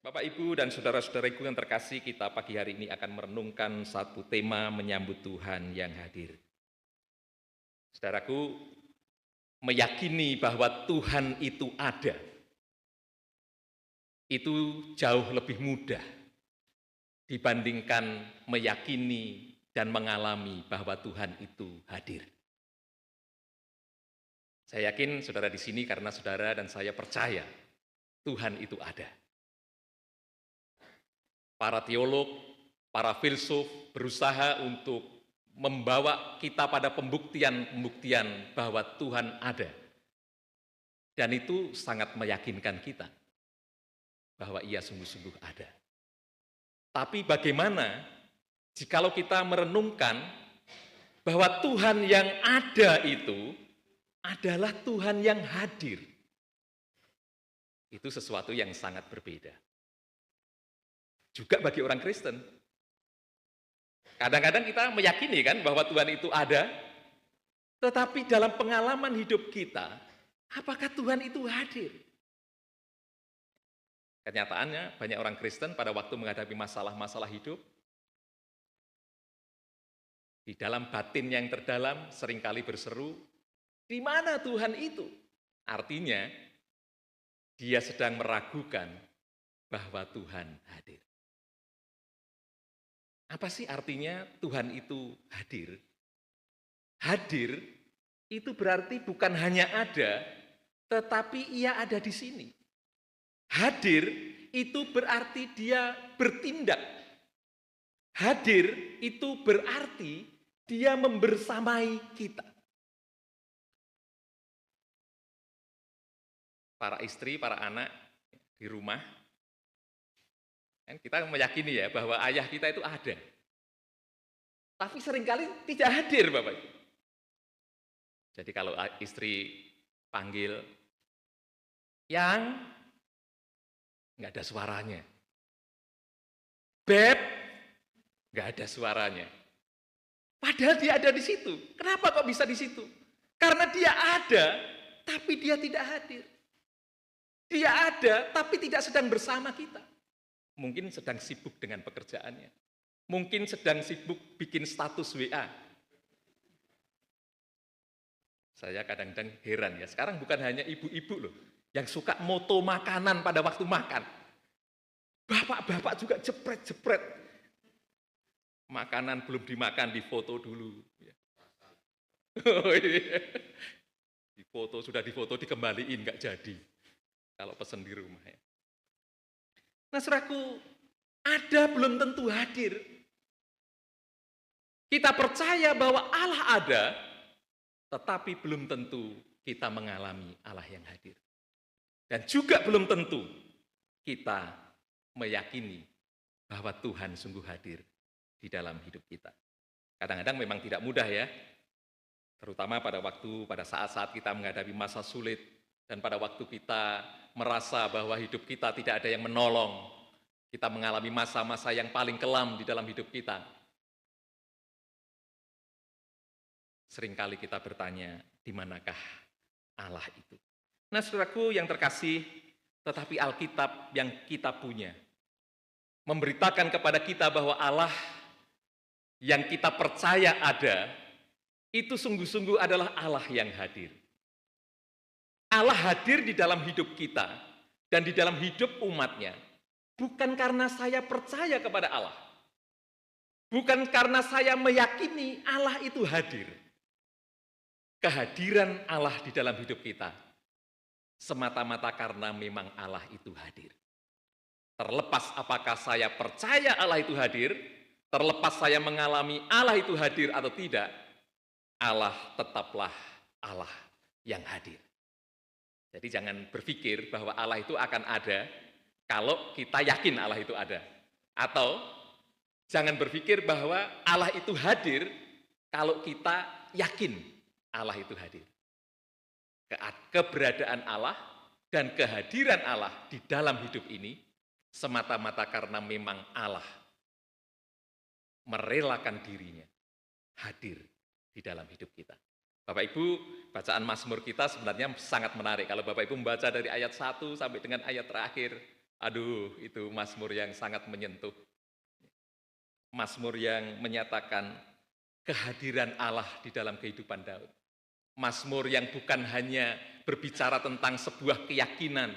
Bapak, Ibu, dan saudara-saudariku yang terkasih, kita pagi hari ini akan merenungkan satu tema menyambut Tuhan yang hadir. Saudaraku, meyakini bahwa Tuhan itu ada, itu jauh lebih mudah dibandingkan meyakini dan mengalami bahwa Tuhan itu hadir. Saya yakin saudara di sini karena saudara dan saya percaya Tuhan itu ada. Para teolog, para filsuf berusaha untuk membawa kita pada pembuktian-pembuktian bahwa Tuhan ada. Dan itu sangat meyakinkan kita bahwa Ia sungguh-sungguh ada. Tapi bagaimana jikalau kita merenungkan bahwa Tuhan yang ada itu adalah Tuhan yang hadir? Itu sesuatu yang sangat berbeda. Juga bagi orang Kristen. Kadang-kadang kita meyakini kan bahwa Tuhan itu ada, tetapi dalam pengalaman hidup kita, apakah Tuhan itu hadir? Kenyataannya banyak orang Kristen pada waktu menghadapi masalah-masalah hidup, di dalam batin yang terdalam seringkali berseru, di mana Tuhan itu? Artinya, dia sedang meragukan bahwa Tuhan hadir. Apa sih artinya Tuhan itu hadir? Hadir itu berarti bukan hanya ada, tetapi Ia ada di sini. Hadir itu berarti Dia bertindak. Hadir itu berarti Dia membersamai kita. Para istri, para anak di rumah, kita meyakini ya bahwa ayah kita itu ada. Tapi seringkali tidak hadir, Bapak Ibu. Jadi kalau istri panggil, yang nggak ada suaranya. Beb, nggak ada suaranya. Padahal dia ada di situ. Kenapa kok bisa di situ? Karena dia ada, tapi dia tidak hadir. Dia ada, tapi tidak sedang bersama kita. Mungkin sedang sibuk dengan pekerjaannya. Mungkin sedang sibuk bikin status WA. Saya kadang-kadang heran ya, sekarang bukan hanya ibu-ibu loh, yang suka moto makanan pada waktu makan. Bapak-bapak juga jepret-jepret. Makanan belum dimakan, difoto dulu. Oh iya. Difoto, sudah difoto, dikembaliin, nggak jadi. Kalau pesen di rumah ya. Nah, saudaraku, ada belum tentu hadir. Kita percaya bahwa Allah ada, tetapi belum tentu kita mengalami Allah yang hadir. Dan juga belum tentu kita meyakini bahwa Tuhan sungguh hadir di dalam hidup kita. Kadang-kadang memang tidak mudah ya, terutama pada saat-saat kita menghadapi masa sulit, dan pada waktu kita merasa bahwa hidup kita tidak ada yang menolong, kita mengalami masa-masa yang paling kelam di dalam hidup kita. Seringkali kita bertanya, di manakah Allah itu? Nah, saudaraku yang terkasih, tetapi Alkitab yang kita punya memberitakan kepada kita bahwa Allah yang kita percaya ada, itu sungguh-sungguh adalah Allah yang hadir. Allah hadir di dalam hidup kita dan di dalam hidup umatnya, bukan karena saya percaya kepada Allah, bukan karena saya meyakini Allah itu hadir. Kehadiran Allah di dalam hidup kita semata-mata karena memang Allah itu hadir. Terlepas apakah saya percaya Allah itu hadir, terlepas saya mengalami Allah itu hadir atau tidak, Allah tetaplah Allah yang hadir. Jadi jangan berpikir bahwa Allah itu akan ada kalau kita yakin Allah itu ada. Atau jangan berpikir bahwa Allah itu hadir kalau kita yakin Allah itu hadir. Keberadaan Allah dan kehadiran Allah di dalam hidup ini semata-mata karena memang Allah merelakan dirinya hadir di dalam hidup kita. Bapak Ibu, bacaan Mazmur kita sebenarnya sangat menarik. Kalau Bapak Ibu membaca dari ayat 1 sampai dengan ayat terakhir, Aduh, itu mazmur yang sangat menyentuh. Mazmur yang menyatakan kehadiran Allah di dalam kehidupan Daud. Mazmur yang bukan hanya berbicara tentang sebuah keyakinan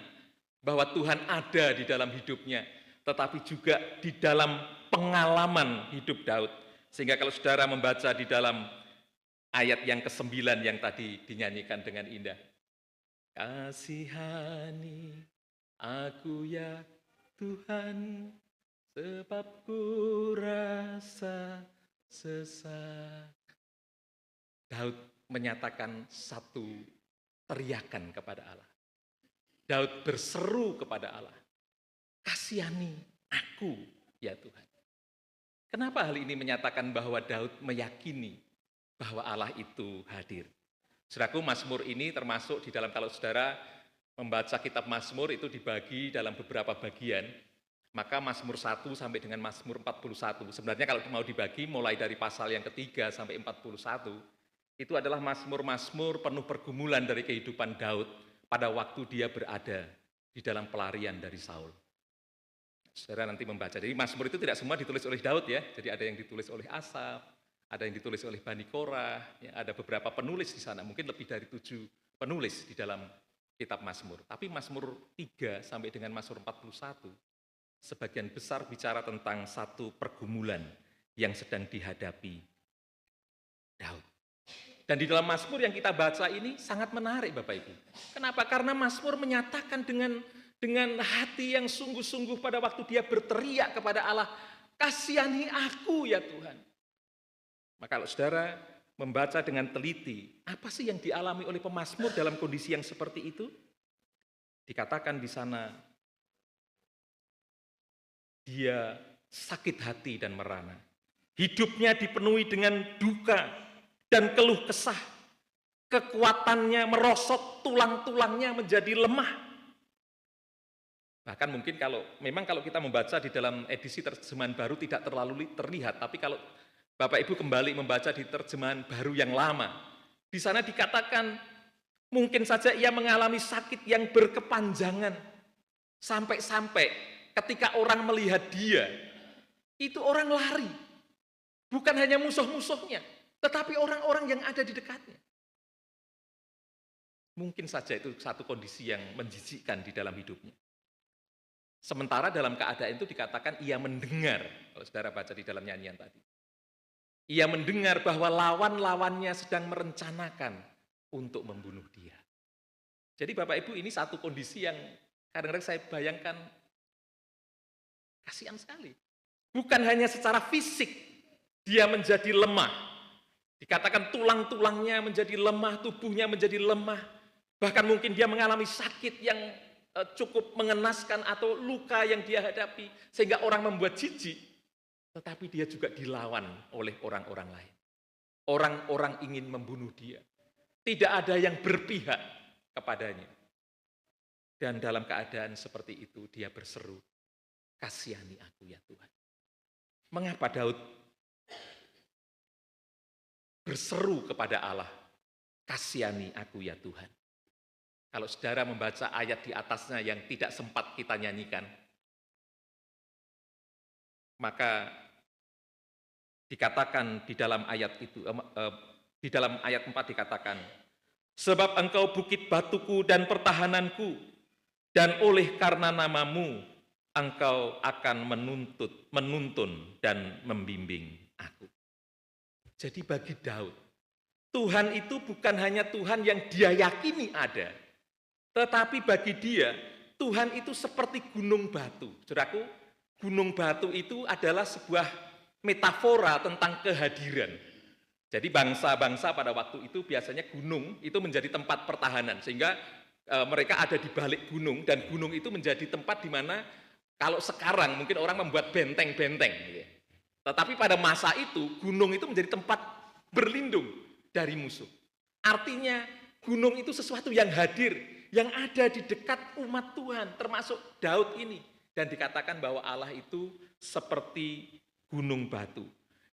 bahwa Tuhan ada di dalam hidupnya, tetapi juga di dalam pengalaman hidup Daud. Sehingga kalau saudara membaca di dalam ayat yang ke-9 yang tadi dinyanyikan dengan indah. Kasihani aku ya Tuhan, sebab ku rasa sesak. Daud menyatakan satu teriakan kepada Allah. Daud berseru kepada Allah, kasihani aku ya Tuhan. Kenapa hal ini menyatakan bahwa Daud meyakini bahwa Allah itu hadir? Saudaraku, Mazmur ini termasuk di dalam, kalau saudara membaca kitab Mazmur itu dibagi dalam beberapa bagian, maka Mazmur 1 sampai dengan Mazmur 41, sebenarnya kalau mau dibagi mulai dari pasal yang ketiga sampai 41, itu adalah Mazmur-Mazmur penuh pergumulan dari kehidupan Daud pada waktu dia berada di dalam pelarian dari Saul. Saudara nanti membaca, jadi Mazmur itu tidak semua ditulis oleh Daud ya, jadi ada yang ditulis oleh Asaf, ada yang ditulis oleh Bani Korah, ya, ada beberapa penulis di sana, mungkin lebih dari 7 penulis di dalam kitab Mazmur. Tapi Mazmur 3 sampai dengan Mazmur 41, sebagian besar bicara tentang satu pergumulan yang sedang dihadapi Daud. Dan di dalam Mazmur yang kita baca ini sangat menarik Bapak Ibu. Kenapa? Karena Mazmur menyatakan dengan hati yang sungguh-sungguh pada waktu dia berteriak kepada Allah, kasihani aku ya Tuhan. Maka kalau saudara membaca dengan teliti, apa sih yang dialami oleh pemazmur dalam kondisi yang seperti itu? Dikatakan di sana, dia sakit hati dan merana. Hidupnya dipenuhi dengan duka dan keluh kesah. Kekuatannya merosot, tulang-tulangnya menjadi lemah. Bahkan mungkin kalau kita membaca di dalam edisi terjemahan baru tidak terlalu terlihat, tapi kalau Bapak Ibu kembali membaca di terjemahan baru yang lama, di sana dikatakan mungkin saja ia mengalami sakit yang berkepanjangan. Sampai-sampai ketika orang melihat dia, itu orang lari. Bukan hanya musuh-musuhnya, tetapi orang-orang yang ada di dekatnya. Mungkin saja itu satu kondisi yang menjijikkan di dalam hidupnya. Sementara dalam keadaan itu dikatakan ia mendengar, kalau saudara baca di dalam nyanyian tadi. Ia mendengar bahwa lawan-lawannya sedang merencanakan untuk membunuh dia. Jadi Bapak Ibu, ini satu kondisi yang kadang-kadang saya bayangkan kasihan sekali. Bukan hanya secara fisik dia menjadi lemah. Dikatakan tulang-tulangnya menjadi lemah, tubuhnya menjadi lemah. Bahkan mungkin dia mengalami sakit yang cukup mengenaskan atau luka yang dia hadapi. Sehingga orang membuat jijik. Tetapi dia juga dilawan oleh orang-orang lain. Orang-orang ingin membunuh dia. Tidak ada yang berpihak kepadanya. Dan dalam keadaan seperti itu dia berseru, kasihani aku ya Tuhan. Mengapa Daud berseru kepada Allah, kasihani aku ya Tuhan? Kalau saudara membaca ayat di atasnya yang tidak sempat kita nyanyikan, maka dikatakan di dalam ayat itu, di dalam ayat 4 dikatakan, sebab engkau bukit batuku dan pertahananku, dan oleh karena namamu, engkau akan menuntun dan membimbing aku. Jadi bagi Daud, Tuhan itu bukan hanya Tuhan yang dia yakini ada, tetapi bagi dia, Tuhan itu seperti gunung batu. Saudaraku, gunung batu itu adalah sebuah metafora tentang kehadiran. Jadi bangsa-bangsa pada waktu itu biasanya gunung itu menjadi tempat pertahanan. Sehingga mereka ada di balik gunung, dan gunung itu menjadi tempat di mana kalau sekarang mungkin orang membuat benteng-benteng. Tetapi pada masa itu, gunung itu menjadi tempat berlindung dari musuh. Artinya gunung itu sesuatu yang hadir, yang ada di dekat umat Tuhan, termasuk Daud ini. Dan dikatakan bahwa Allah itu seperti gunung batu.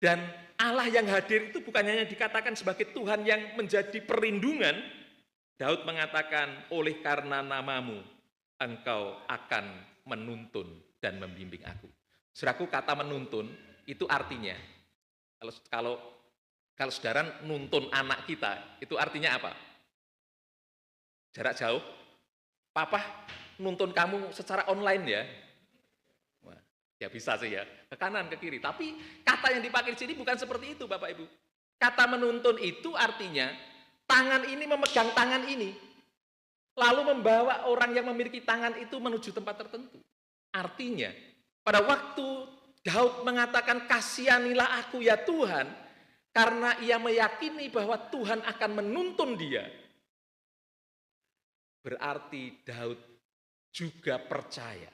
Dan Allah yang hadir itu bukan hanya dikatakan sebagai Tuhan yang menjadi perlindungan. Daud mengatakan, oleh karena namamu, engkau akan menuntun dan membimbing aku. Saudaraku, kata menuntun itu artinya, kalau kalau saudara nuntun anak kita, itu artinya apa? Jarak jauh, papa nuntun kamu secara online ya. Wah, ya bisa sih ya, ke kanan, ke kiri. Tapi kata yang dipakai di sini bukan seperti itu, Bapak Ibu. Kata menuntun itu artinya tangan ini memegang tangan ini, lalu membawa orang yang memiliki tangan itu menuju tempat tertentu. Artinya, pada waktu Daud mengatakan, kasihanilah aku ya Tuhan, karena ia meyakini bahwa Tuhan akan menuntun dia, berarti Daud juga percaya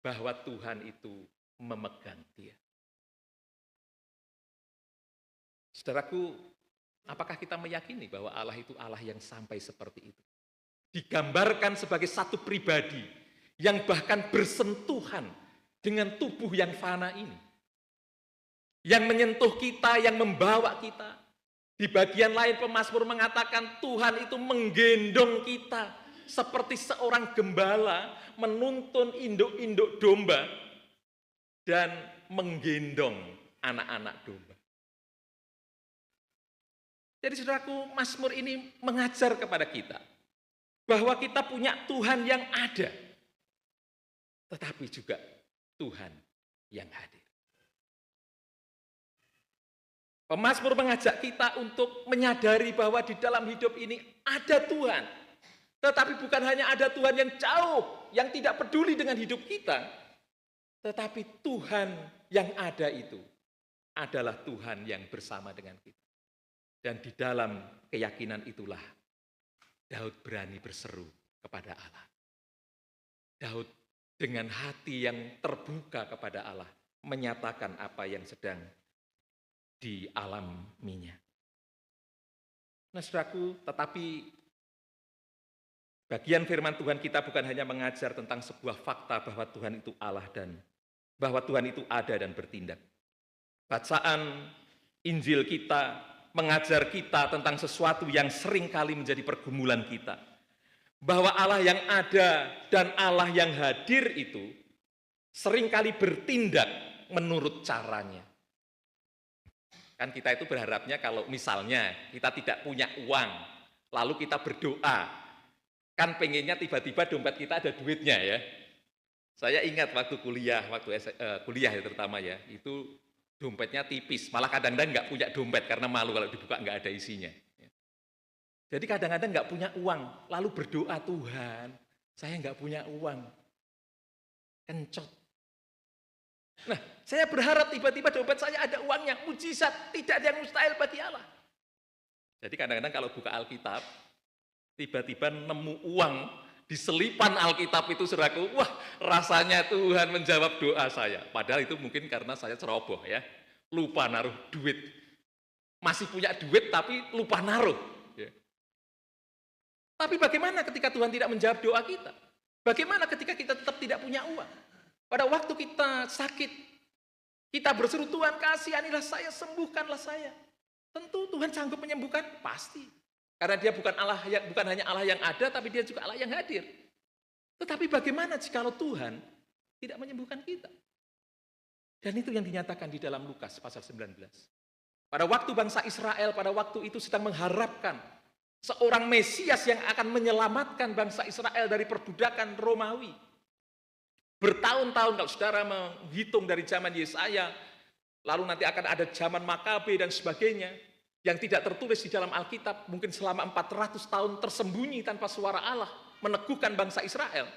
bahwa Tuhan itu memegang dia. Saudaraku, apakah kita meyakini bahwa Allah itu Allah yang sampai seperti itu? Digambarkan sebagai satu pribadi yang bahkan bersentuhan dengan tubuh yang fana ini. Yang menyentuh kita, yang membawa kita. Di bagian lain pemazmur mengatakan Tuhan itu menggendong kita seperti seorang gembala menuntun induk-induk domba dan menggendong anak-anak domba. Jadi saudaraku, Mazmur ini mengajar kepada kita bahwa kita punya Tuhan yang ada, tetapi juga Tuhan yang hadir. Pemazmur mengajak kita untuk menyadari bahwa di dalam hidup ini ada Tuhan. Tetapi bukan hanya ada Tuhan yang jauh, yang tidak peduli dengan hidup kita. Tetapi Tuhan yang ada itu adalah Tuhan yang bersama dengan kita. Dan di dalam keyakinan itulah Daud berani berseru kepada Allah. Daud dengan hati yang terbuka kepada Allah menyatakan apa yang sedang dialaminya. Nah, saudaraku, tetapi bagian firman Tuhan kita bukan hanya mengajar tentang sebuah fakta bahwa Tuhan itu Allah dan bahwa Tuhan itu ada dan bertindak. Bacaan Injil kita mengajar kita tentang sesuatu yang seringkali menjadi pergumulan kita. Bahwa Allah yang ada dan Allah yang hadir itu seringkali bertindak menurut caranya. Kan kita itu berharapnya kalau misalnya kita tidak punya uang, lalu kita berdoa, kan pengennya tiba-tiba dompet kita ada duitnya ya. Saya ingat waktu kuliah ya terutama ya, itu dompetnya tipis, malah kadang-kadang nggak punya dompet karena malu kalau dibuka nggak ada isinya. Jadi kadang-kadang nggak punya uang, lalu berdoa, Tuhan, saya nggak punya uang, kencot. Nah, saya berharap tiba-tiba dompet saya ada uangnya, mujizat, tidak ada yang mustahil bagi Allah. Jadi kadang-kadang kalau buka Alkitab, tiba-tiba nemu uang di selipan Alkitab itu, saudaraku, wah rasanya Tuhan menjawab doa saya. Padahal itu mungkin karena saya ceroboh ya, lupa naruh duit. Masih punya duit tapi lupa naruh. Ya. Tapi bagaimana ketika Tuhan tidak menjawab doa kita? Bagaimana ketika kita tetap tidak punya uang? Pada waktu kita sakit, kita berseru, Tuhan kasihanilah saya, sembuhkanlah saya. Tentu Tuhan sanggup menyembuhkan, pasti. Karena dia bukan hanya Allah yang ada, tapi dia juga Allah yang hadir. Tetapi bagaimana jikalau Tuhan tidak menyembuhkan kita? Dan itu yang dinyatakan di dalam Lukas pasal 19. Pada waktu bangsa Israel pada waktu itu sedang mengharapkan seorang Mesias yang akan menyelamatkan bangsa Israel dari perbudakan Romawi. Bertahun-tahun kalau saudara menghitung dari zaman Yesaya, lalu nanti akan ada zaman Makabe dan sebagainya, yang tidak tertulis di dalam Alkitab, mungkin selama 400 tahun tersembunyi tanpa suara Allah, meneguhkan bangsa Israel.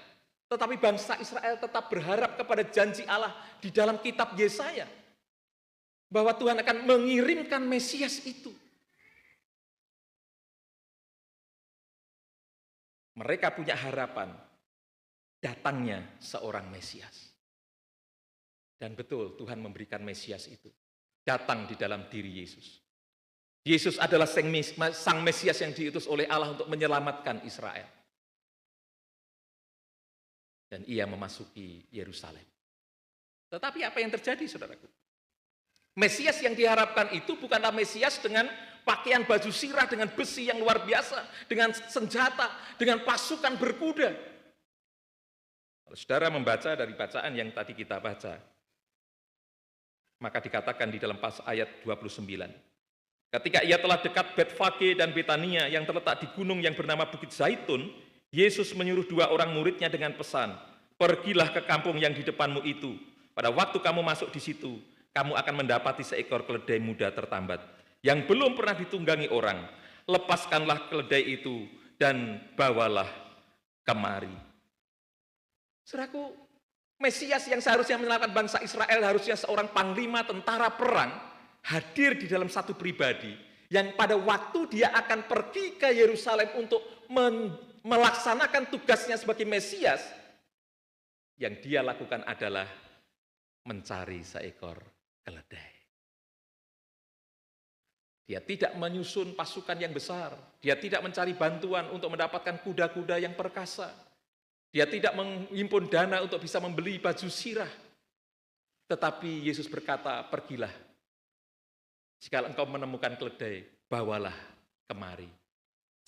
Tetapi bangsa Israel tetap berharap kepada janji Allah di dalam kitab Yesaya, bahwa Tuhan akan mengirimkan Mesias itu. Mereka punya harapan datangnya seorang Mesias. Dan betul Tuhan memberikan Mesias itu. Datang di dalam diri Yesus. Yesus adalah sang Mesias yang diutus oleh Allah untuk menyelamatkan Israel. Dan ia memasuki Yerusalem. Tetapi apa yang terjadi, saudaraku? Mesias yang diharapkan itu bukanlah Mesias dengan pakaian baju sirah, dengan besi yang luar biasa, dengan senjata, dengan pasukan berkuda. Kalau saudara membaca dari bacaan yang tadi kita baca, maka dikatakan di dalam ayat 29. Ketika ia telah dekat Betfage dan Betania yang terletak di gunung yang bernama Bukit Zaitun, Yesus menyuruh 2 orang muridnya dengan pesan, "Pergilah ke kampung yang di depanmu itu. Pada waktu kamu masuk di situ, kamu akan mendapati seekor keledai muda tertambat, yang belum pernah ditunggangi orang. Lepaskanlah keledai itu dan bawalah kemari." Saudaraku, Mesias yang seharusnya menyelamatkan bangsa Israel, harusnya seorang panglima tentara perang, hadir di dalam satu pribadi, yang pada waktu dia akan pergi ke Yerusalem untuk melaksanakan tugasnya sebagai Mesias, yang dia lakukan adalah mencari seekor keledai. Dia tidak menyusun pasukan yang besar, dia tidak mencari bantuan untuk mendapatkan kuda-kuda yang perkasa, dia tidak menghimpun dana untuk bisa membeli baju sirah. Tetapi Yesus berkata, "Pergilah. Jika engkau menemukan keledai, bawalah kemari.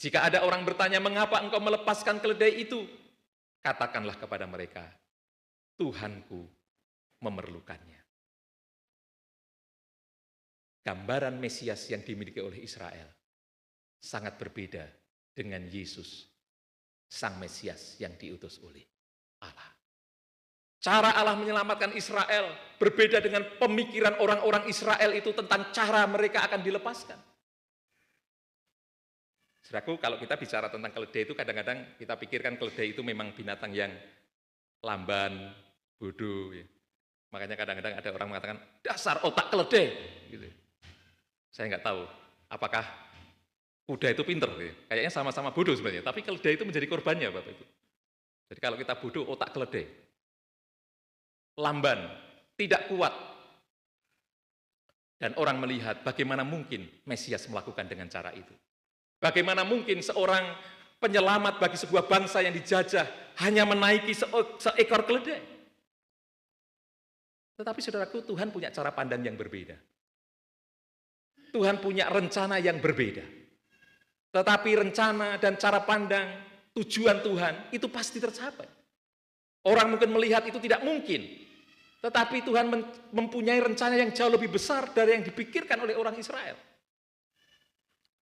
Jika ada orang bertanya, mengapa engkau melepaskan keledai itu? Katakanlah kepada mereka, Tuhanku memerlukannya." Gambaran Mesias yang dimiliki oleh Israel sangat berbeda dengan Yesus, Sang Mesias yang diutus oleh Allah. Cara Allah menyelamatkan Israel berbeda dengan pemikiran orang-orang Israel itu tentang cara mereka akan dilepaskan. Saudaraku, kalau kita bicara tentang keledai itu kadang-kadang kita pikirkan keledai itu memang binatang yang lamban, bodoh. Ya. Makanya kadang-kadang ada orang mengatakan, dasar otak keledai. Gitu. Saya nggak tahu apakah kuda itu pinter, gitu. Kayaknya sama-sama bodoh sebenarnya. Tapi keledai itu menjadi korbannya, Bapak Ibu. Jadi kalau kita bodoh, otak keledai. Lamban, tidak kuat. Dan orang melihat bagaimana mungkin Mesias melakukan dengan cara itu. Bagaimana mungkin seorang penyelamat bagi sebuah bangsa yang dijajah hanya menaiki seekor keledai. Tetapi saudaraku, Tuhan punya cara pandang yang berbeda. Tuhan punya rencana yang berbeda. Tetapi rencana dan cara pandang, tujuan Tuhan itu pasti tercapai. Orang mungkin melihat itu tidak mungkin. Tetapi Tuhan mempunyai rencana yang jauh lebih besar dari yang dipikirkan oleh orang Israel.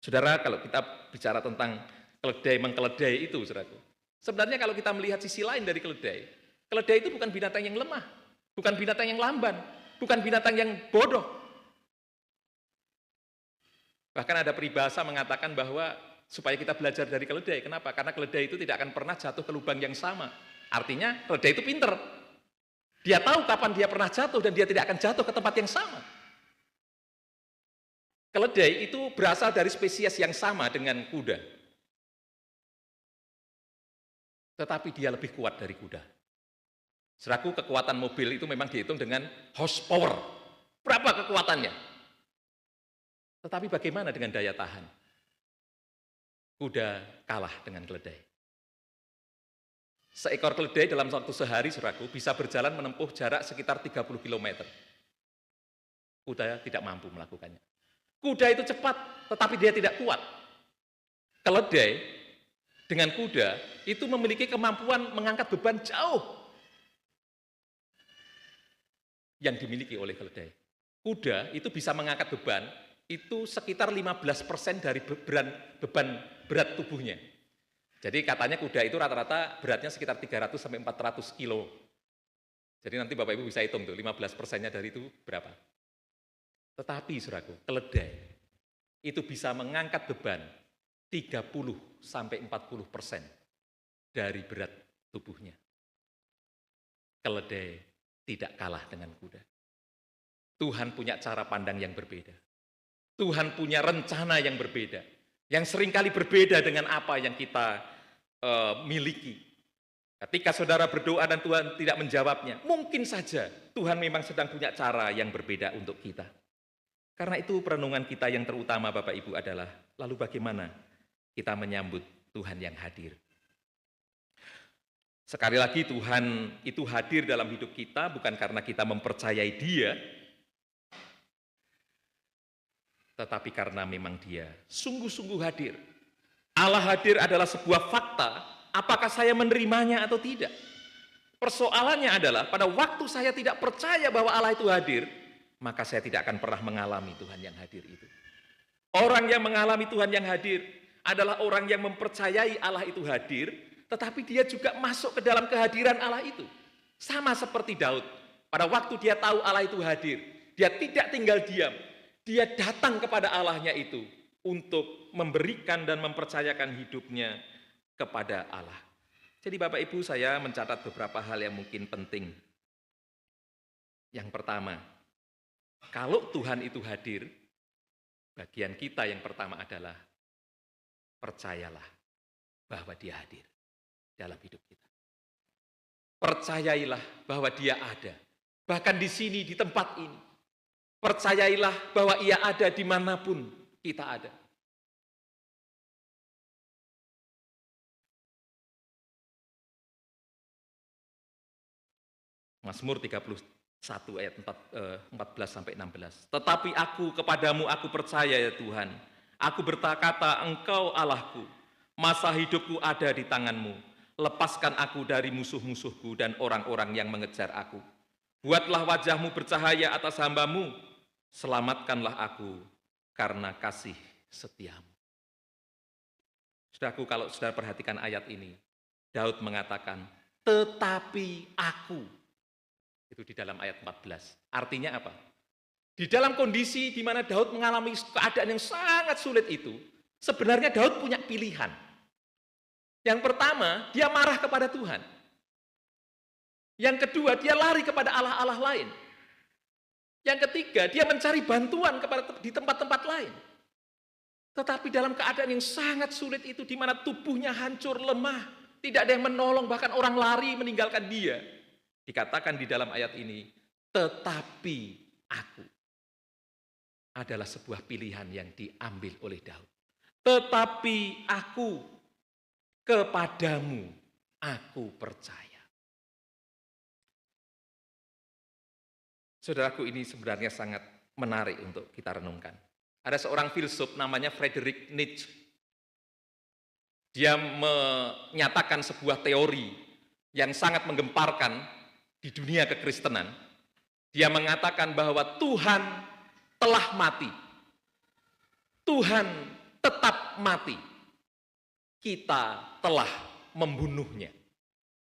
Saudara, kalau kita bicara tentang keledai mengkeledai itu, saudaraku. Sebenarnya kalau kita melihat sisi lain dari keledai, keledai itu bukan binatang yang lemah, bukan binatang yang lamban, bukan binatang yang bodoh. Bahkan ada peribahasa mengatakan bahwa supaya kita belajar dari keledai. Kenapa? Karena keledai itu tidak akan pernah jatuh ke lubang yang sama. Artinya keledai itu pinter. Dia tahu kapan dia pernah jatuh dan dia tidak akan jatuh ke tempat yang sama. Keledai itu berasal dari spesies yang sama dengan kuda. Tetapi dia lebih kuat dari kuda. Seraku kekuatan mobil itu memang dihitung dengan horsepower. Berapa kekuatannya? Tetapi bagaimana dengan daya tahan? Kuda kalah dengan keledai. Seekor keledai dalam waktu sehari, saudaraku, bisa berjalan menempuh jarak sekitar 30 km. Kuda tidak mampu melakukannya. Kuda itu cepat, tetapi dia tidak kuat. Keledai dengan kuda itu memiliki kemampuan mengangkat beban jauh yang dimiliki oleh keledai. Kuda itu bisa mengangkat beban itu sekitar 15% dari beban berat tubuhnya. Jadi katanya kuda itu rata-rata beratnya sekitar 300 sampai 400 kilo. Jadi nanti Bapak Ibu bisa hitung tuh 15%-nya dari itu berapa. Tetapi saudaraku, keledai itu bisa mengangkat beban 30 sampai 40% dari berat tubuhnya. Keledai tidak kalah dengan kuda. Tuhan punya cara pandang yang berbeda. Tuhan punya rencana yang berbeda, yang seringkali berbeda dengan apa yang kita miliki. Ketika saudara berdoa dan Tuhan tidak menjawabnya, mungkin saja Tuhan memang sedang punya cara yang berbeda untuk kita. Karena itu perenungan kita yang terutama Bapak Ibu adalah, lalu bagaimana kita menyambut Tuhan yang hadir. Sekali lagi Tuhan itu hadir dalam hidup kita bukan karena kita mempercayai Dia, tetapi karena memang Dia sungguh-sungguh hadir. Allah hadir adalah sebuah fakta, apakah saya menerimanya atau tidak. Persoalannya adalah pada waktu saya tidak percaya bahwa Allah itu hadir, maka saya tidak akan pernah mengalami Tuhan yang hadir itu. Orang yang mengalami Tuhan yang hadir adalah orang yang mempercayai Allah itu hadir, tetapi dia juga masuk ke dalam kehadiran Allah itu. Sama seperti Daud, pada waktu dia tahu Allah itu hadir, dia tidak tinggal diam, dia datang kepada Allahnya itu untuk memberikan dan mempercayakan hidupnya kepada Allah. Jadi Bapak Ibu, saya mencatat beberapa hal yang mungkin penting. Yang pertama, kalau Tuhan itu hadir, bagian kita yang pertama adalah percayalah bahwa Dia hadir dalam hidup kita. Percayailah bahwa Dia ada, bahkan di sini, di tempat ini. Percayailah bahwa Ia ada dimanapun kita ada. Mazmur 31 ayat 14-16. Tetapi aku kepadamu aku percaya ya Tuhan. Aku berkata Engkau Allahku. Masa hidupku ada di tanganmu. Lepaskan aku dari musuh-musuhku dan orang-orang yang mengejar aku. Buatlah wajahmu bercahaya atas hambamu. Selamatkanlah aku karena kasih setiamu. Saudaraku, kalau saudara perhatikan ayat ini, Daud mengatakan, tetapi aku. Itu di dalam ayat 14. Artinya apa? Di dalam kondisi di mana Daud mengalami keadaan yang sangat sulit itu, sebenarnya Daud punya pilihan. Yang pertama, dia marah kepada Tuhan. Yang kedua, dia lari kepada Allah-Allah lain. Yang ketiga, dia mencari bantuan di tempat-tempat lain. Tetapi dalam keadaan yang sangat sulit itu, di mana tubuhnya hancur, lemah, tidak ada yang menolong, bahkan orang lari meninggalkan dia. Dikatakan di dalam ayat ini, tetapi aku, adalah sebuah pilihan yang diambil oleh Daud. Tetapi aku, kepadamu aku percaya. Saudaraku, ini sebenarnya sangat menarik untuk kita renungkan. Ada seorang filsuf namanya Friedrich Nietzsche. Dia menyatakan sebuah teori yang sangat menggemparkan di dunia kekristenan. Dia mengatakan bahwa Tuhan telah mati. Tuhan tetap mati. Kita telah membunuhnya.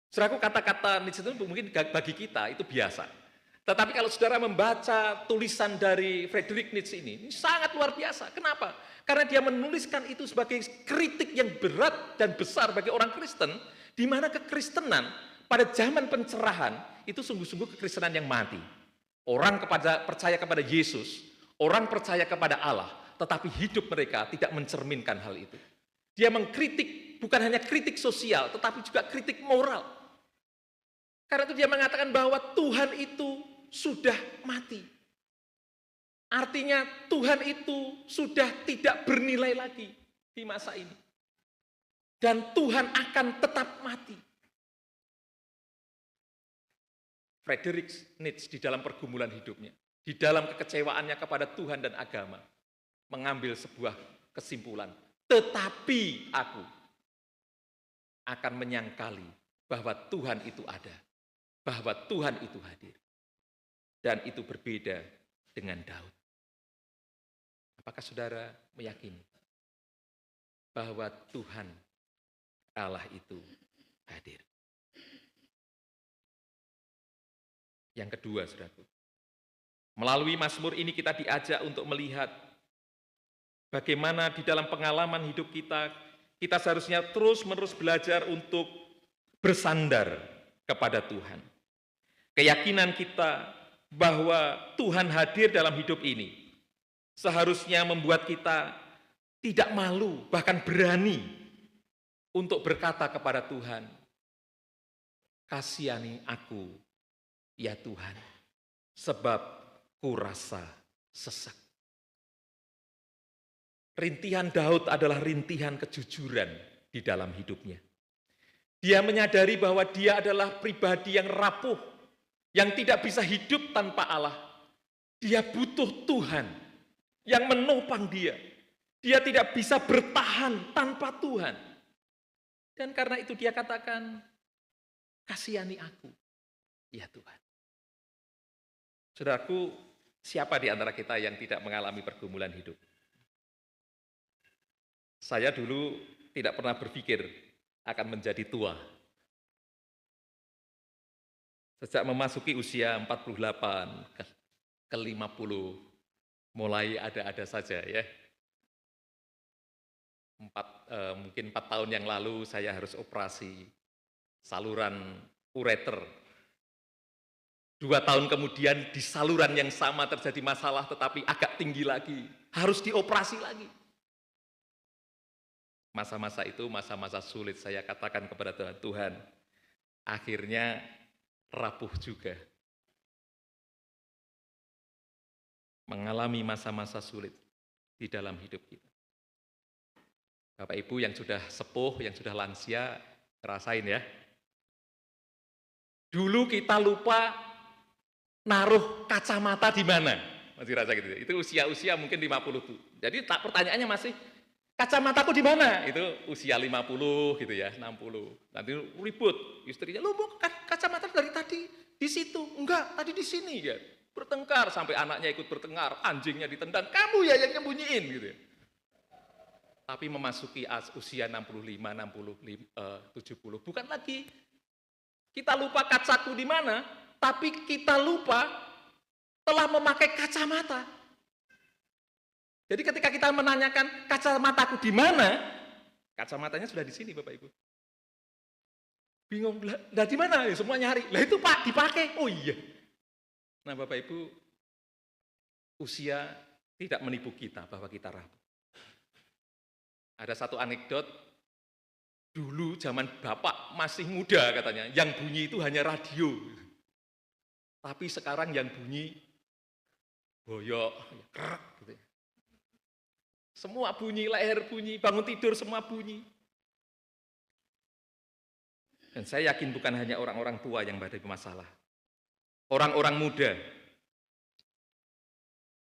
Saudaraku, kata-kata Nietzsche itu mungkin bagi kita itu biasa. Tetapi kalau saudara membaca tulisan dari Friedrich Nietzsche ini sangat luar biasa. Kenapa? Karena dia menuliskan itu sebagai kritik yang berat dan besar bagi orang Kristen, di mana kekristenan pada zaman pencerahan itu sungguh-sungguh kekristenan yang mati. Orang percaya kepada Yesus, orang percaya kepada Allah, tetapi hidup mereka tidak mencerminkan hal itu. Dia mengkritik, bukan hanya kritik sosial, tetapi juga kritik moral. Karena itu dia mengatakan bahwa Tuhan itu sudah mati. Artinya Tuhan itu sudah tidak bernilai lagi di masa ini. Dan Tuhan akan tetap mati. Friedrich Nietzsche di dalam pergumulan hidupnya, di dalam kekecewaannya kepada Tuhan dan agama, mengambil sebuah kesimpulan. Tetapi aku akan menyangkali bahwa Tuhan itu ada, bahwa Tuhan itu hadir. Dan itu berbeda dengan Daud. Apakah saudara meyakini bahwa Tuhan Allah itu hadir? Yang kedua, saudaraku, melalui Mazmur ini kita diajak untuk melihat bagaimana di dalam pengalaman hidup kita, kita seharusnya terus-menerus belajar untuk bersandar kepada Tuhan. Keyakinan kita bahwa Tuhan hadir dalam hidup ini seharusnya membuat kita tidak malu, bahkan berani untuk berkata kepada Tuhan, kasihani aku, ya Tuhan, sebab kurasa sesak. Rintihan Daud adalah rintihan kejujuran di dalam hidupnya. Dia menyadari bahwa dia adalah pribadi yang rapuh, yang tidak bisa hidup tanpa Allah. Dia butuh Tuhan yang menopang dia. Dia tidak bisa bertahan tanpa Tuhan. Dan karena itu dia katakan, kasihani aku. Ya Tuhan. Saudaraku, siapa di antara kita yang tidak mengalami pergumulan hidup? Saya dulu tidak pernah berpikir akan menjadi tua. Sejak memasuki usia 48 ke 50, mulai ada-ada saja ya. Mungkin 4 tahun yang lalu saya harus operasi saluran ureter. 2 tahun kemudian di saluran yang sama terjadi masalah tetapi agak tinggi lagi, harus dioperasi lagi. Masa-masa itu masa-masa sulit, saya katakan kepada Tuhan, Tuhan, akhirnya rapuh juga. Mengalami masa-masa sulit di dalam hidup kita. Bapak Ibu yang sudah sepuh, yang sudah lansia, rasain ya. Dulu kita lupa naruh kacamata di mana. Masih rasa gitu. Itu usia-usia mungkin 50 tuh. Jadi pertanyaannya masih, kacamataku di mana? Itu usia 50 gitu ya, 60. Nanti ribut, istrinya, lu mau kacamata dari tadi di situ. Enggak, tadi di sini ya. Bertengkar sampai anaknya ikut bertengkar, anjingnya ditendang, kamu ya yang nyembunyiin gitu ya. Tapi memasuki usia 65, 70, bukan lagi kita lupa kacaku di mana, tapi kita lupa telah memakai kacamata. Jadi ketika kita menanyakan kacamataku di mana, kacamatanya sudah di sini Bapak Ibu. Bingung, lah di mana? Ya, semua nyari. Lah itu Pak dipakai. Oh iya. Nah Bapak Ibu, usia tidak menipu kita bahwa kita rapuh. Ada satu anekdot, dulu zaman Bapak masih muda katanya, yang bunyi itu hanya radio. Tapi sekarang yang bunyi, boyok, kerak gitu. Semua bunyi, leher bunyi, bangun tidur semua bunyi. Dan saya yakin bukan hanya orang-orang tua yang menghadapi masalah. Orang-orang muda,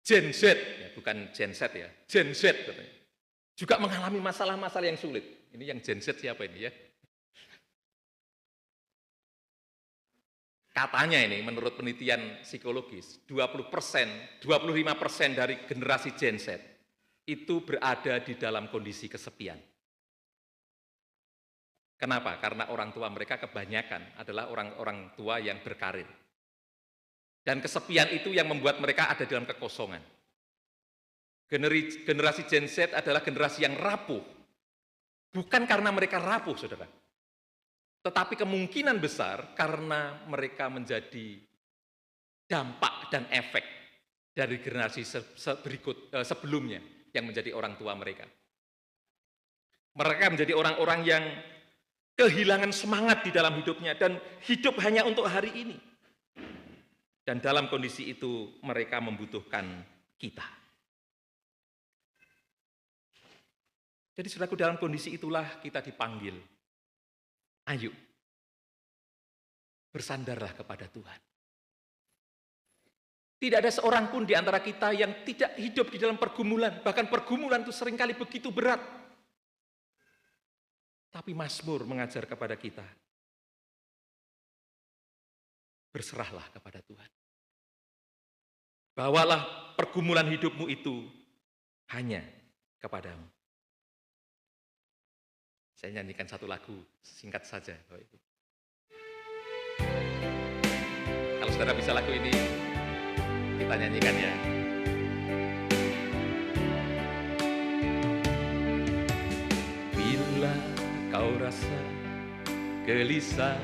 Gen Z, ya, bukan Gen Z ya, Gen Z katanya, juga mengalami masalah-masalah yang sulit. Ini yang Gen Z siapa ini ya? Katanya ini menurut penelitian psikologis, 20%, 25% dari generasi Gen Z itu berada di dalam kondisi kesepian. Kenapa? Karena orang tua mereka kebanyakan adalah orang-orang tua yang berkarir. Dan kesepian itu yang membuat mereka ada dalam kekosongan. Generasi Gen Z adalah generasi yang rapuh. Bukan karena mereka rapuh, saudara. Tetapi kemungkinan besar karena mereka menjadi dampak dan efek dari generasi sebelumnya yang menjadi orang tua mereka. Mereka menjadi orang-orang yang kehilangan semangat di dalam hidupnya dan hidup hanya untuk hari ini. Dan dalam kondisi itu mereka membutuhkan kita. Jadi saudaraku, dalam kondisi itulah kita dipanggil. Ayo, bersandarlah kepada Tuhan. Tidak ada seorang pun di antara kita yang tidak hidup di dalam pergumulan. Bahkan pergumulan itu seringkali begitu berat. Tapi Mazmur mengajar kepada kita, berserahlah kepada Tuhan. Bawalah pergumulan hidupmu itu hanya kepadamu. Saya nyanyikan satu lagu, singkat saja Bapak Ibu. Kalau saudara bisa lagu ini, kita nyanyikannya. Bila kau rasa gelisah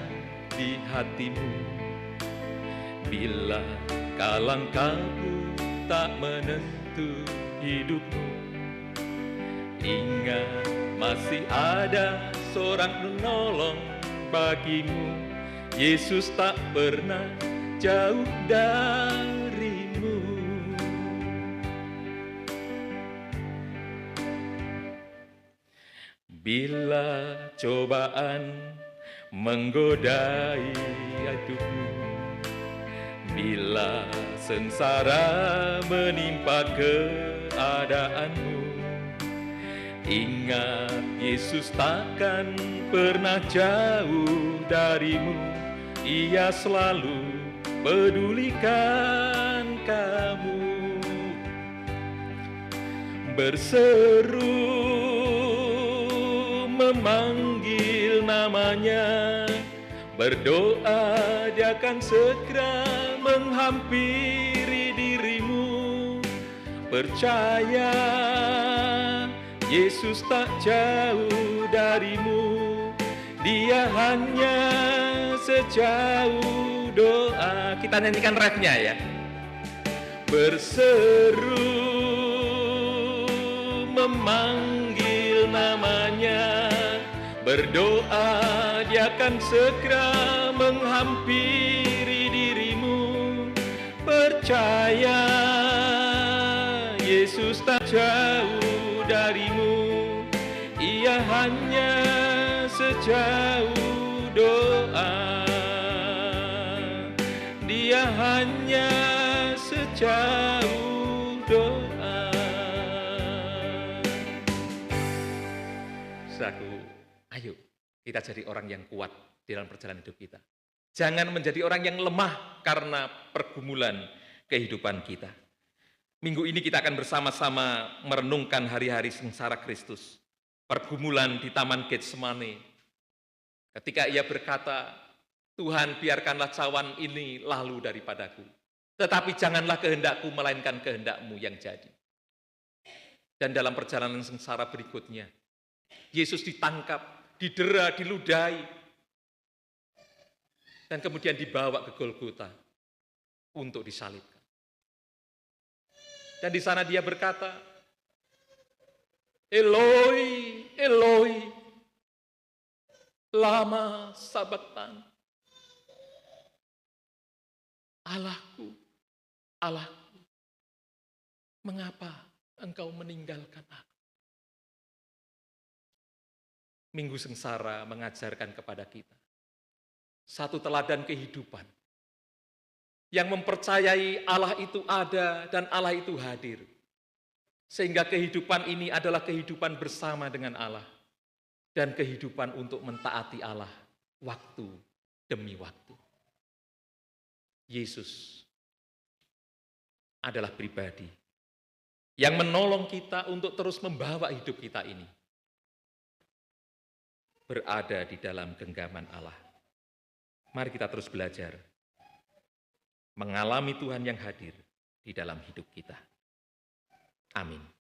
di hatimu, bila kalang kabut tak menentu hidupmu, ingat masih ada seorang penolong bagimu. Yesus tak pernah jauh darimu. Bila cobaan menggodai hidupmu, bila sengsara menimpa keadaanmu, ingat Yesus takkan pernah jauh darimu. Ia selalu pedulikan kamu. Berseru memanggil namanya, berdoa Dia akan segera menghampiri dirimu. Percaya Yesus tak jauh darimu, Dia hanya sejauh doa. Kita nyanyikan refnya ya. Berseru memanggil namanya, berdoa Dia akan segera menghampiri dirimu. Percaya Yesus tak jauh darimu, Ia hanya sejauh doa. Dia hanya sejauh doa. Saudaraku, ayo kita jadi orang yang kuat di dalam perjalanan hidup kita. Jangan menjadi orang yang lemah karena pergumulan kehidupan kita. Minggu ini kita akan bersama-sama merenungkan hari-hari sengsara Kristus. Pergumulan di Taman Getsemane. Ketika Ia berkata, Tuhan, biarkanlah cawan ini lalu daripadaku, tetapi janganlah kehendakku melainkan kehendak-Mu yang jadi. Dan dalam perjalanan sengsara berikutnya, Yesus ditangkap, didera, diludahi, dan kemudian dibawa ke Golgota untuk disalibkan. Dan di sana Dia berkata, Eloi, Eloi, lama sabachthani. Allahku, Allahku, mengapa Engkau meninggalkan aku? Minggu sengsara mengajarkan kepada kita satu teladan kehidupan yang mempercayai Allah itu ada dan Allah itu hadir. Sehingga kehidupan ini adalah kehidupan bersama dengan Allah dan kehidupan untuk mentaati Allah waktu demi waktu. Yesus adalah pribadi yang menolong kita untuk terus membawa hidup kita ini berada di dalam genggaman Allah. Mari kita terus belajar mengalami Tuhan yang hadir di dalam hidup kita. Amin.